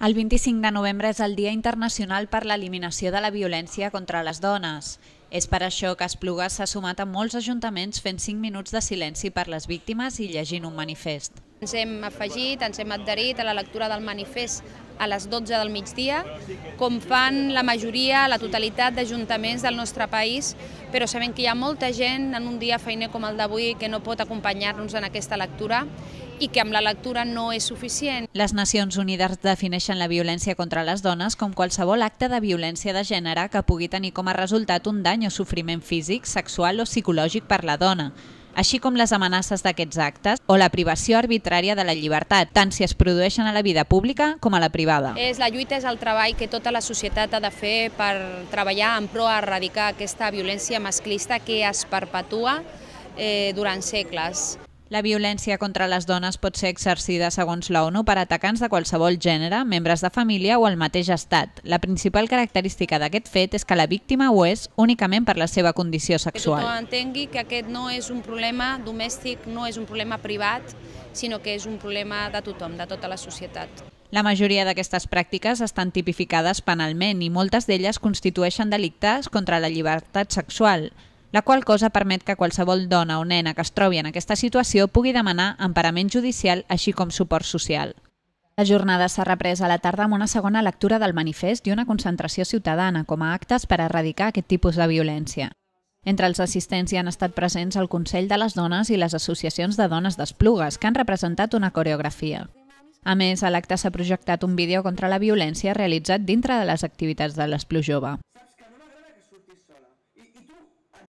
El 25 de novembre és el Dia Internacional per l'Eliminació de la Violència contra les Dones. És per això que Esplugues s'ha sumat a molts ajuntaments fent 5 minuts de silenci per les víctimes i llegint un manifest. Ens hem afegit, ens hem adherit a la lectura del manifest a les 12 del migdia, com fan la majoria, la totalitat d'ajuntaments del nostre país, però sabem que hi ha molta gent en un dia feiner com el d'avui que no pot acompanyar-nos en aquesta lectura i que amb la lectura no és suficient. Les Nacions Unides defineixen la violència contra les dones com qualsevol acte de violència de gènere que pugui tenir com a resultat un dany o sofriment físic, sexual o psicològic per la dona, així com les amenaces d'aquests actes o la privació arbitrària de la llibertat, tant si es produeixen a la vida pública com a la privada. La lluita és el treball que tota la societat ha de fer per treballar en pro a erradicar aquesta violència masclista que es perpetua durant segles. La violència contra les dones pot ser exercida, segons l'ONU, per atacants de qualsevol gènere, membres de família o el mateix estat. La principal característica d'aquest fet és que la víctima ho és únicament per la seva condició sexual. Que tothom entengui que aquest no és un problema domèstic, no és un problema privat, sinó que és un problema de tothom, de tota la societat. La majoria d'aquestes pràctiques estan tipificades penalment i moltes d'elles constitueixen delictes contra la llibertat sexual, la qual cosa permet que qualsevol dona o nena que es trobi en aquesta situació pugui demanar emparament judicial així com suport social. La jornada s'ha reprès a la tarda amb una segona lectura del manifest i una concentració ciutadana com a actes per erradicar aquest tipus de violència. Entre els assistents hi han estat presents el Consell de les Dones i les associacions de dones d'Esplugues, que han representat una coreografia. A més, a l'acte s'ha projectat un vídeo contra la violència realitzat dintre de les activitats de l'Espluga Jove.